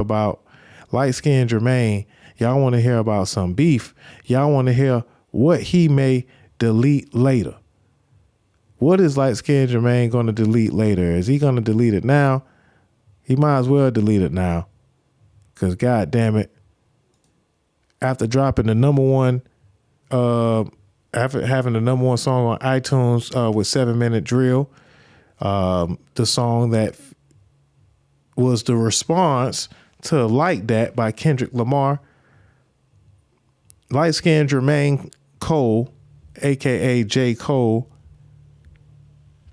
about light-skinned Jermaine. Y'all want to hear about some beef. Y'all want to hear what he may delete later. What is light-skinned Jermaine going to delete later? Is he going to delete it now? He might as well delete it now. Because, God damn it, after dropping the number one, after having the number one song on iTunes with 7 Minute Drill, the song that was the response to Like That by Kendrick Lamar, light-skinned Jermaine Cole, a.k.a. J. Cole,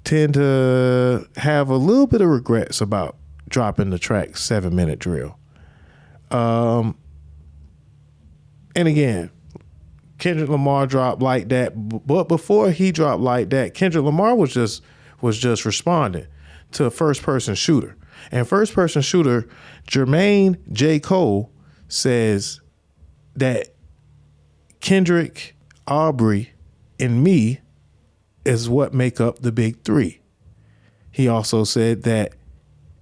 tend to have a little bit of regrets about dropping the track 7 Minute Drill. And again, Kendrick Lamar dropped Like That, but before he dropped Like That, Kendrick Lamar was just responding to a first-person shooter. And first-person shooter, Jermaine J. Cole, says that Kendrick, Aubrey, and me is what make up the big three. He also said that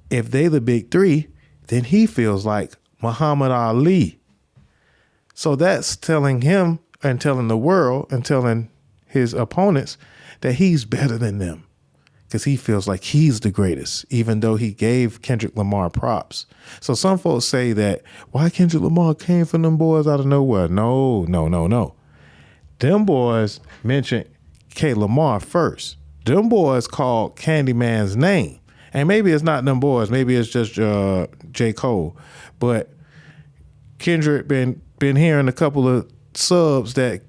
if they the big three, then he feels like Muhammad Ali. So that's telling him and telling the world and telling his opponents that he's better than them because he feels like he's the greatest, even though he gave Kendrick Lamar props. So some folks say that why Kendrick Lamar came from them boys out of nowhere. No. Them boys mentioned K. Lamar first. Them boys called Candyman's name. And maybe it's not them boys. Maybe it's just J. Cole. But Kendrick been hearing a couple of subs that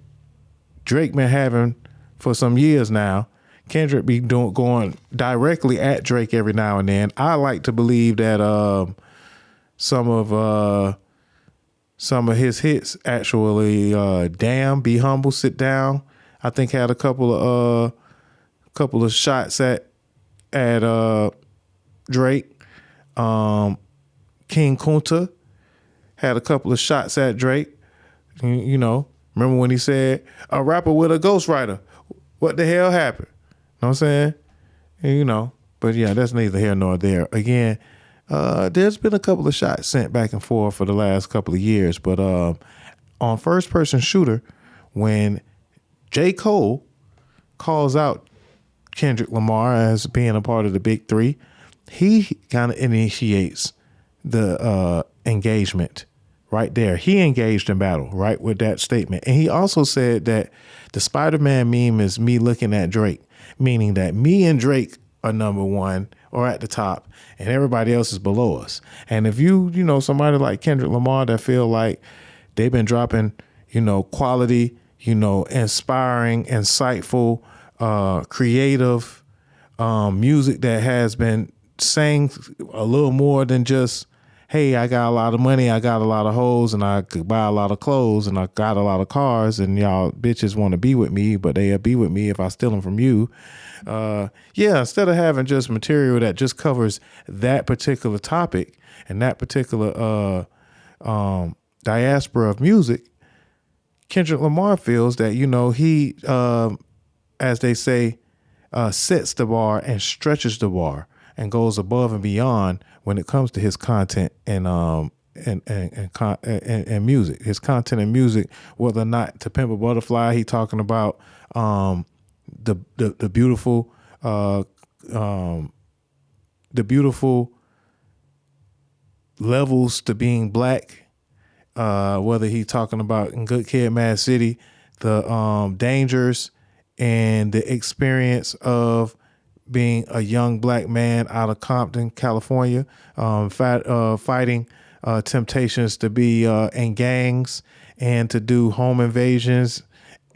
Drake been having for some years now. Kendrick be going directly at Drake every now and then. I like to believe that some of his hits actually, Damn, Be Humble, Sit Down, I think had a couple of shots at Drake. King Kunta had a couple of shots at Drake. You know, remember when he said, a rapper with a ghostwriter, what the hell happened? Know what I'm saying? And, you know, but yeah, that's neither here nor there. Again, there's been a couple of shots sent back and forth for the last couple of years, but on First Person Shooter, when J. Cole calls out Kendrick Lamar as being a part of the big three, he kind of initiates the engagement right there. He engaged in battle right with that statement. And he also said that the Spider-Man meme is me looking at Drake, meaning that me and Drake are number one or at the top and everybody else is below us. And if you know, somebody like Kendrick Lamar that feel like they've been dropping, you know, quality, you know, inspiring, insightful, creative music that has been saying a little more than just, hey, I got a lot of money, I got a lot of hoes, and I could buy a lot of clothes, and I got a lot of cars, and y'all bitches want to be with me, but they'll be with me if I steal them from you. Instead of having just material that just covers that particular topic and that particular diaspora of music, Kendrick Lamar feels that, you know, he, as they say, sets the bar and stretches the bar and goes above and beyond when it comes to his content and music. His content and music, whether or not To Pimp a Butterfly, he talking about the beautiful levels to being black. Whether he talking about in Good Kid, Mad City, the dangers and the experience of being a young black man out of Compton, California, fighting temptations to be in gangs and to do home invasions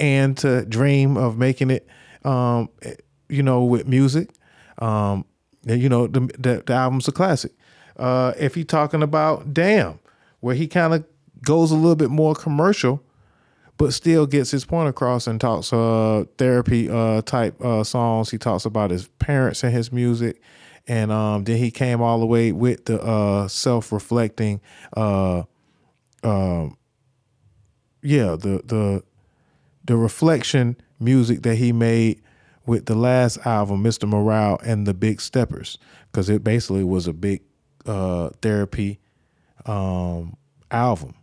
and to dream of making it, you know, with music. You know, the album's a classic. If he talking about Damn, where he kind of goes a little bit more commercial, but still gets his point across and talks therapy type songs. He talks about his parents and his music. And then he came all the way with the self-reflecting, the reflection music that he made with the last album, Mr. Morale and the Big Steppers, because it basically was a big therapy album.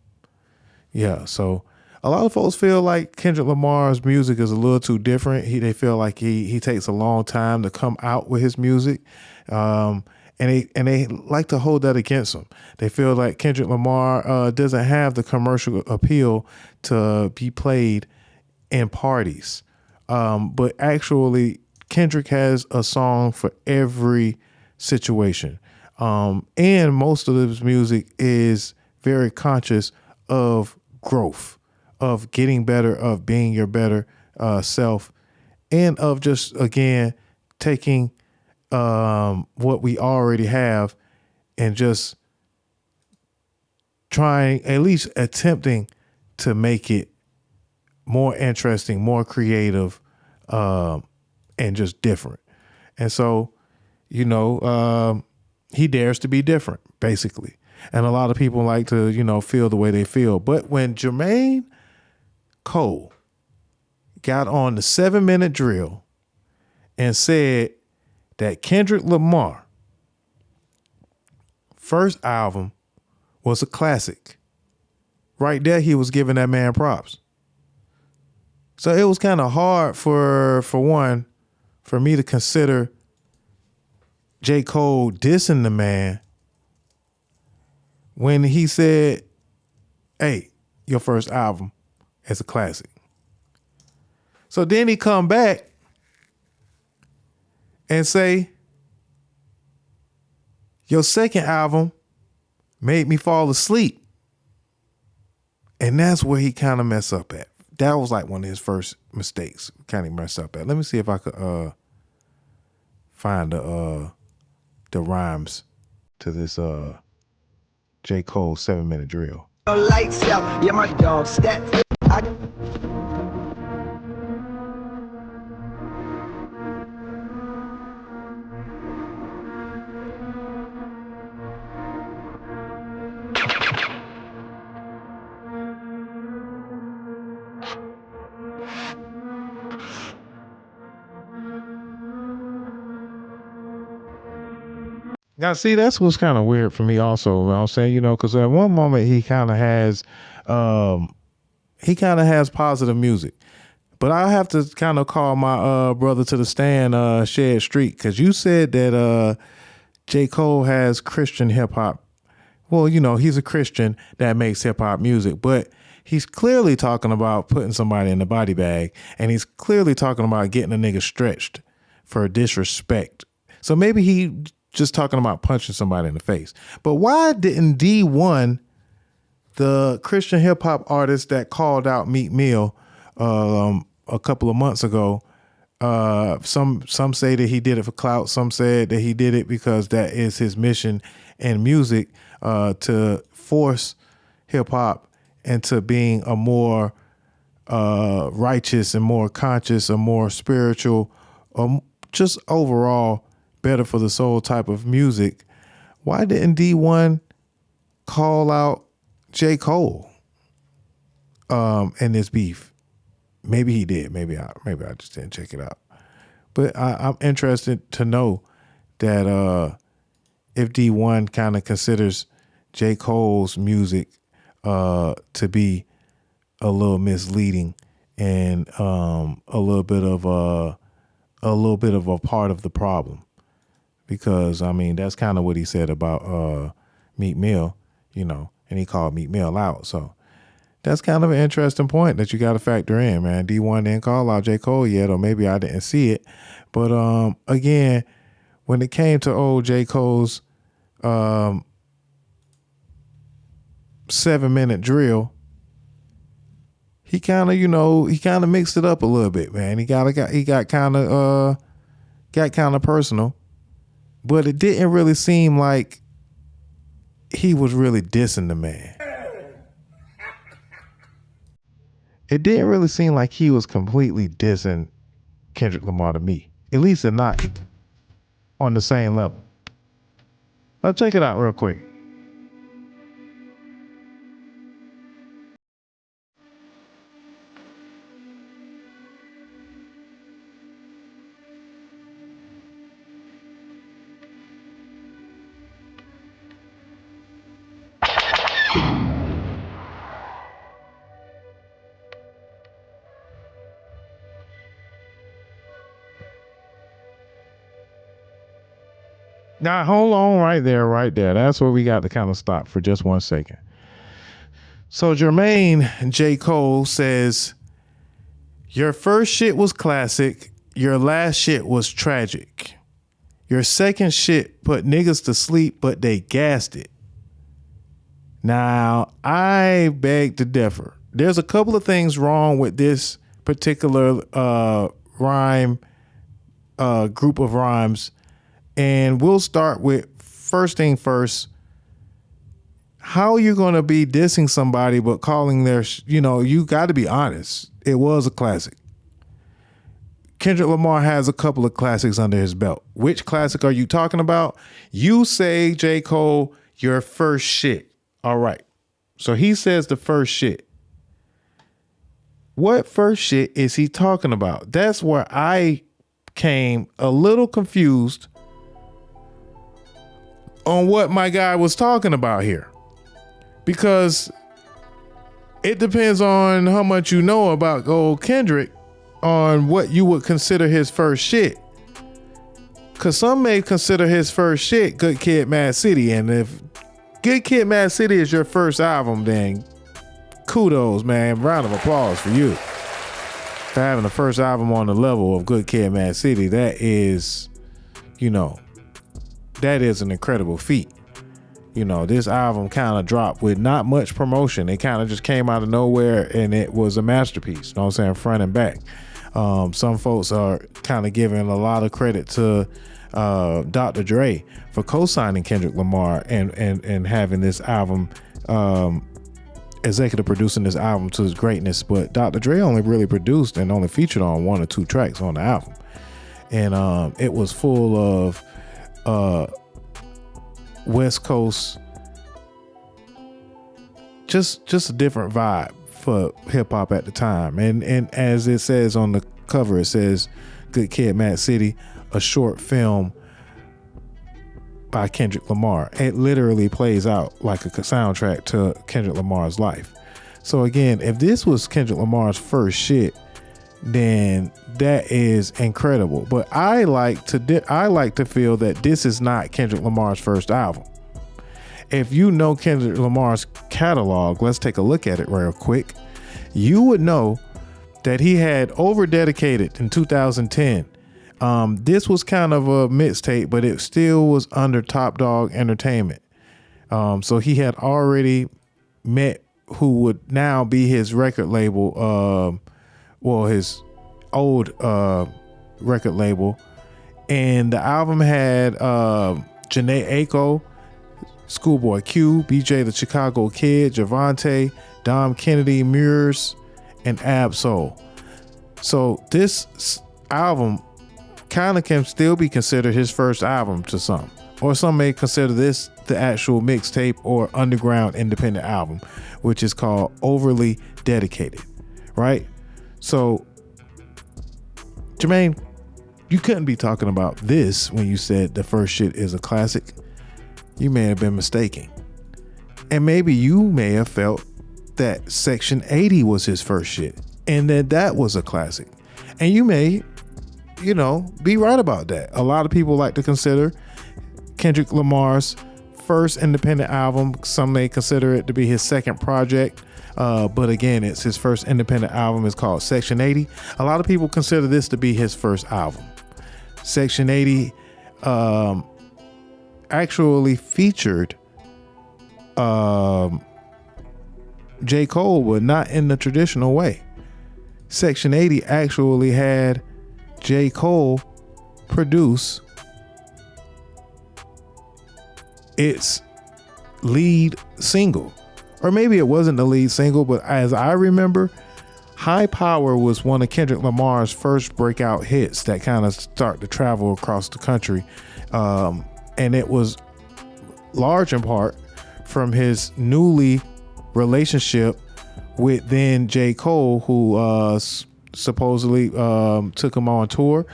Yeah, so a lot of folks feel like Kendrick Lamar's music is a little too different. They feel like he takes a long time to come out with his music, and they like to hold that against him. They feel like Kendrick Lamar doesn't have the commercial appeal to be played in parties, but actually Kendrick has a song for every situation, and most of his music is very conscious of growth, of getting better, of being your better self, and of just, again, taking what we already have and just trying, at least attempting to make it more interesting, more creative, and just different. And so, he dares to be different, basically. And a lot of people like to, feel the way they feel. But when Jermaine Cole got on the 7-minute drill and said that Kendrick Lamar first album was a classic, right there he was giving that man props. So it was kind of hard for me to consider J. Cole dissing the man when he said, hey, your first album is a classic. So then he come back and say, your second album made me fall asleep. And that's where he kind of messed up at. That was like one of his first mistakes, kind of messed up at. Let me see if I could find the rhymes to this J. Cole 7-minute drill. Lights out, yeah, my dog stats. Now, see, that's what's kind of weird for me also. You know what I'm saying, because at one moment he kind of has positive music. But I have to kind of call my brother to the stand, Shed Street, because you said that J. Cole has Christian hip hop. Well, he's a Christian that makes hip hop music, but he's clearly talking about putting somebody in the body bag, and he's clearly talking about getting a nigga stretched for disrespect. So maybe he just talking about punching somebody in the face. But why didn't D1, the Christian hip hop artist that called out Meek Mill a couple of months ago, some say that he did it for clout, some said that he did it because that is his mission in music, to force hip hop into being a more righteous and more conscious, a more spiritual, just overall better for the soul type of music. Why didn't D1 call out J. Cole in this beef? Maybe he did. Maybe I just didn't check it out. But I'm interested to know that if D1 kind of considers J. Cole's music to be a little misleading and a little bit of a part of the problem. Because, I mean, that's kind of what he said about Meek Mill, and he called Meek Mill out. So that's kind of an interesting point that you got to factor in, man. D1 didn't call out J. Cole yet, or maybe I didn't see it. But again, when it came to old J. Cole's 7-minute drill, he kind of mixed it up a little bit, man. He got kind of personal. But it didn't really seem like he was really dissing the man. It didn't really seem like he was completely dissing Kendrick Lamar to me. At least they're not on the same level. Let's check it out real quick. Now, hold on right there. That's where we got to kind of stop for just 1 second. So Jermaine J. Cole says, your first shit was classic. Your last shit was tragic. Your second shit put niggas to sleep, but they gassed it. Now, I beg to differ. There's a couple of things wrong with this particular rhyme, group of rhymes. And we'll start with first thing first. How are you going to be dissing somebody but calling their, you got to be honest. It was a classic. Kendrick Lamar has a couple of classics under his belt. Which classic are you talking about? You say, J. Cole, your first shit. All right. So he says the first shit. What first shit is he talking about? That's where I came a little confused on what my guy was talking about here. Because it depends on how much you know about old Kendrick on what you would consider his first shit. Because some may consider his first shit Good Kid, Mad City. And if Good Kid, Mad City is your first album, then kudos, man. Round of applause for you. For having the first album on the level of Good Kid, Mad City, that is, that is an incredible feat. This album kind of dropped with not much promotion. It kind of just came out of nowhere and it was a masterpiece. You know what I'm saying? Front and back. Some folks are kind of giving a lot of credit to Dr. Dre for co-signing Kendrick Lamar and having this album, executive producing this album to its greatness. But Dr. Dre only really produced and only featured on 1 or 2 tracks on the album. And it was full of West Coast, just a different vibe for hip hop at the time. And as it says on the cover, it says Good Kid, Mad City, a short film by Kendrick Lamar. It literally plays out like a soundtrack to Kendrick Lamar's life. So again, if this was Kendrick Lamar's first shit, then that is incredible. But I like to feel that this is not Kendrick Lamar's first album. If you know Kendrick Lamar's catalog, let's take a look at it real quick. You would know that he had Over Dedicated in 2010. This was kind of a mixtape, but it still was under Top Dog Entertainment. So he had already met who would now be his record label, his old record label. And the album had Janae Aiko, Schoolboy Q, BJ the Chicago Kid, Javante, Dom Kennedy, Murs, and Ab-Soul. So this album kind of can still be considered his first album to some. Or some may consider this the actual mixtape or underground independent album, which is called Overly Dedicated, right? So, Jermaine, you couldn't be talking about this when you said the first shit is a classic. You may have been mistaken. And maybe you may have felt that Section 80 was his first shit and that was a classic. And you may, be right about that. A lot of people like to consider Kendrick Lamar's first independent album. Some may consider it to be his second project. But again, it's his first independent album. It's called Section 80. A lot of people consider this to be his first album. Section 80 actually featured J. Cole, but not in the traditional way. Section 80 actually had J. Cole produce its lead single. Or maybe it wasn't the lead single, but as I remember, High Power was one of Kendrick Lamar's first breakout hits that kind of start to travel across the country. And it was large in part from his newly relationship with then J. Cole, who supposedly took him on tour,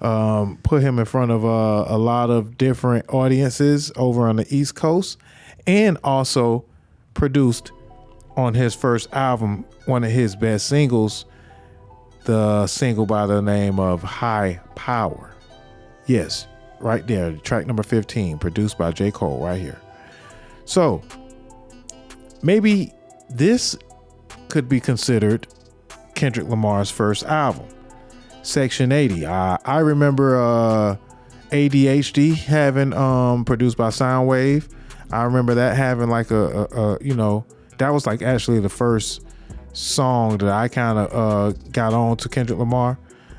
put him in front of a lot of different audiences over on the East Coast, and also produced on his first album one of his best singles, the single by the name of High Power. Yes, right there, track number 15, produced by J. Cole, right here. So maybe this could be considered Kendrick Lamar's first album, Section 80. I remember ADHD having produced by Soundwave. I remember that having like a that was like actually the first song that I kind of got on to Kendrick Lamar,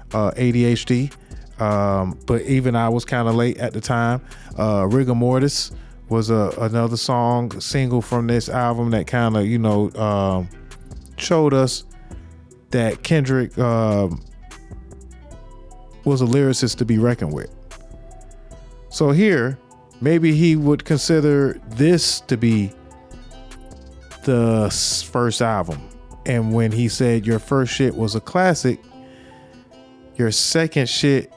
ADHD. But even I was kind of late at the time. Rigor Mortis was another single from this album that kind of showed us that Kendrick was a lyricist to be reckoned with. So here, maybe he would consider this to be the first album. And when he said your first shit was a classic, your second shit,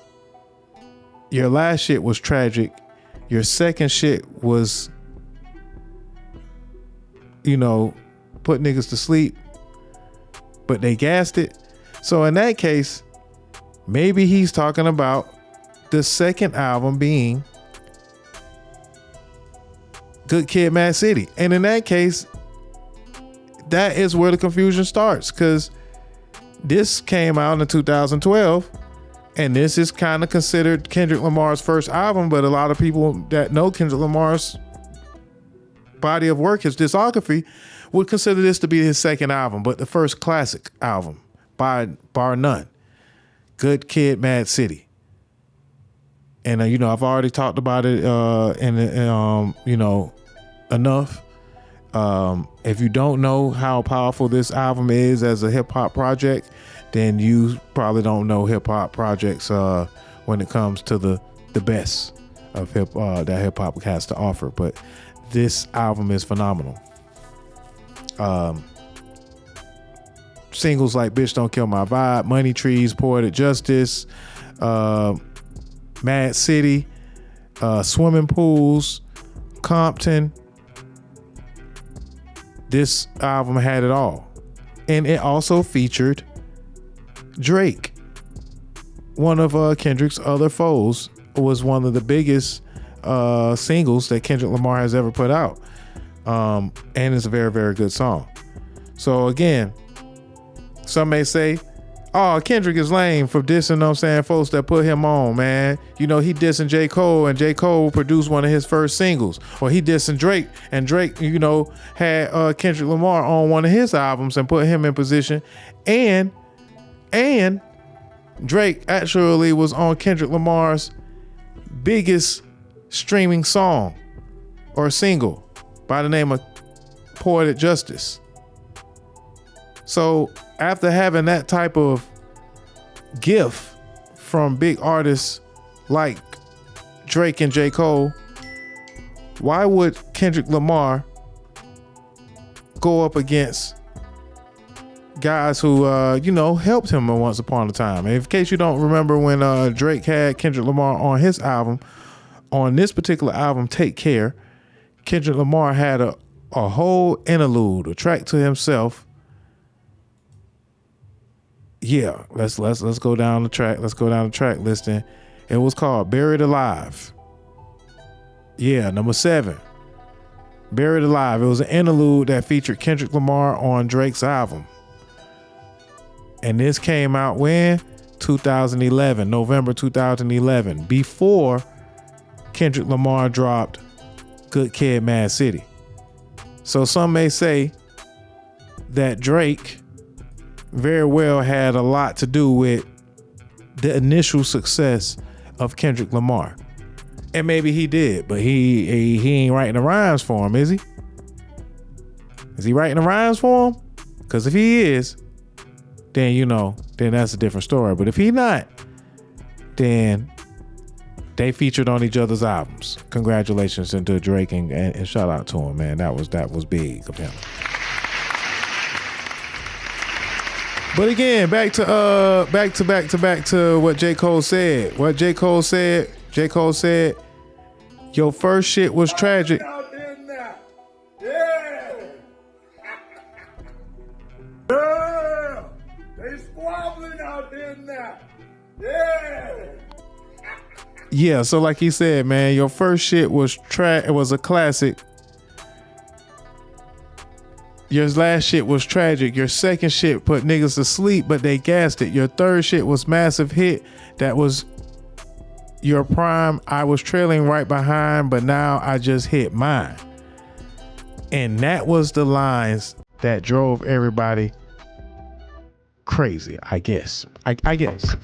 your last shit was tragic, your second shit was, put niggas to sleep, but they gassed it. So in that case, maybe he's talking about the second album being Good Kid, Mad City. And in that case, that is where the confusion starts, because this came out in 2012, and this is kind of considered Kendrick Lamar's first album, but a lot of people that know Kendrick Lamar's body of work, his discography, would consider this to be his second album, but the first classic album, bar none. Good Kid, Mad City. And I've already talked about it enough. If you don't know how powerful this album is as a hip hop project, then you probably don't know hip hop projects when it comes to the best of that hip hop has to offer. But this album is phenomenal. Singles like Bitch Don't Kill My Vibe, Money Trees, Poetic Justice, Mad City, Swimming Pools, Compton. This album had it all. And it also featured Drake. One of Kendrick's other foes, was one of the biggest singles that Kendrick Lamar has ever put out. And it's a very, very good song. So again, some may say, oh, Kendrick is lame for dissing, folks that put him on, man. He dissing J. Cole, and J. Cole produced one of his first singles. Or he dissing Drake, and Drake, had Kendrick Lamar on one of his albums and put him in position. And Drake actually was on Kendrick Lamar's biggest streaming song or single by the name of Poetic Justice. So after having that type of gift from big artists like Drake and J. Cole, why would Kendrick Lamar go up against guys who, helped him once upon a time? And in case you don't remember, when Drake had Kendrick Lamar on his album, on this particular album, Take Care, Kendrick Lamar had a whole interlude, a track to himself. Yeah, let's go down the track. Let's go down the track listing. It was called Buried Alive. Yeah, number 7. Buried Alive. It was an interlude that featured Kendrick Lamar on Drake's album. And this came out when? 2011, November 2011, before Kendrick Lamar dropped Good Kid, Mad City. So some may say that Drake very well had a lot to do with the initial success of Kendrick Lamar. And maybe he did, but he ain't writing the rhymes for him, is he? Is he writing the rhymes for him? Because if he is, then then that's a different story. But if he not, then they featured on each other's albums. Congratulations to Drake and shout out to him, man. That was big of him. But again, back to what J. Cole said. What J. Cole said. J. Cole said, your first shit was tragic. Yeah. They squabbling out there now. Yeah. Yeah, so like he said, man, your first shit was it was a classic. Your last shit was tragic. Your second shit put niggas to sleep, but they gassed it. Your third shit was massive hit. That was your prime. I was trailing right behind, but now I just hit mine. And that was the lines that drove everybody crazy, I guess. I guess.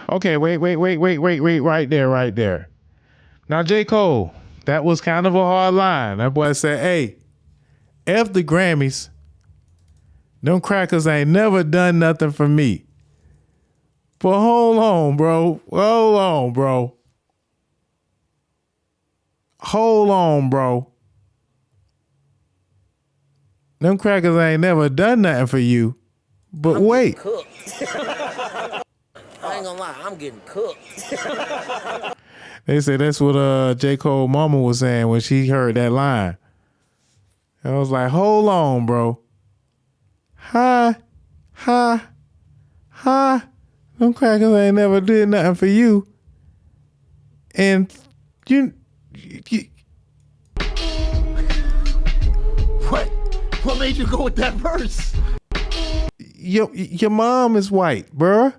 Okay, wait, right there. Now, J. Cole, that was kind of a hard line. That boy said, hey, F the Grammys. Them crackers ain't never done nothing for me. But hold on, bro. Them crackers ain't never done nothing for you. But wait. I ain't gonna lie, I'm getting cooked. They said that's what J. Cole mama was saying when she heard that line. I was like, hold on, bro. Them crackers ain't never did nothing for you. And you What made you go with that verse? your mom is white, bruh.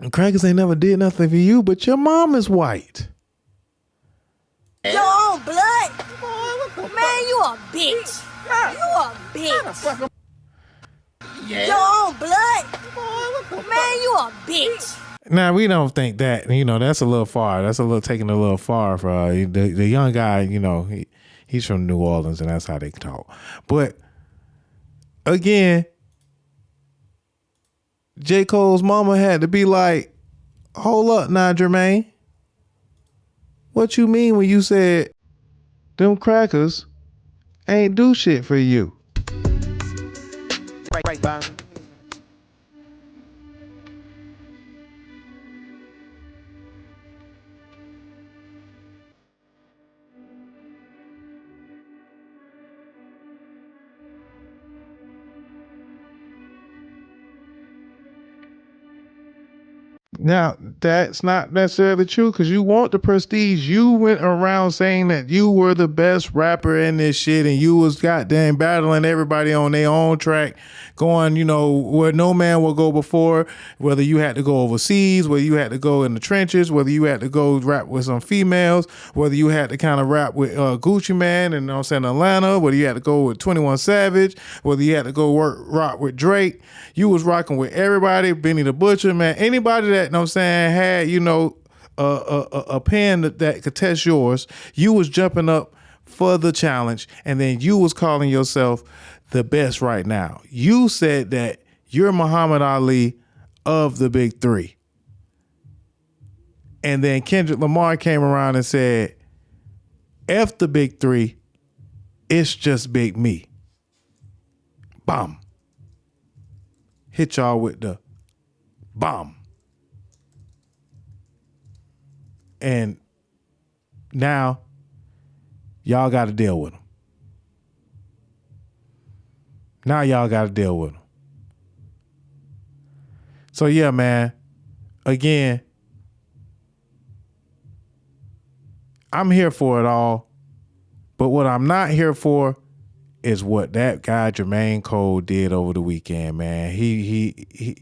And crackers ain't never did nothing for you, but your mom is white. Your own blood? Man, you a bitch. You a bitch. Your own blood? Man, you a bitch. Now, we don't think that, that's a little far. That's taking a little far for the young guy, he's from New Orleans and that's how they talk. But again, J. Cole's mama had to be like, hold up now, Jermaine. What you mean when you said them crackers ain't do shit for you? Right, bang. Now, that's not necessarily true because you want the prestige. You went around saying that you were the best rapper in this shit and you was goddamn battling everybody on their own track, going, where no man will go before, whether you had to go overseas, whether you had to go in the trenches, whether you had to go rap with some females, whether you had to kind of rap with Gucci Man and Atlanta, whether you had to go with 21 Savage, whether you had to go rock with Drake. You was rocking with everybody, Benny the Butcher, man, anybody that, had, a pen that could test yours. You was jumping up for the challenge, and then you was calling yourself the best right now. You said that you're Muhammad Ali of the big three. And then Kendrick Lamar came around and said, F the big three, it's just big me. Bomb. Hit y'all with the bomb. And now y'all got to deal with them. So yeah, man, again, I'm here for it all. But what I'm not here for is what that guy Jermaine Cole did over the weekend, man. He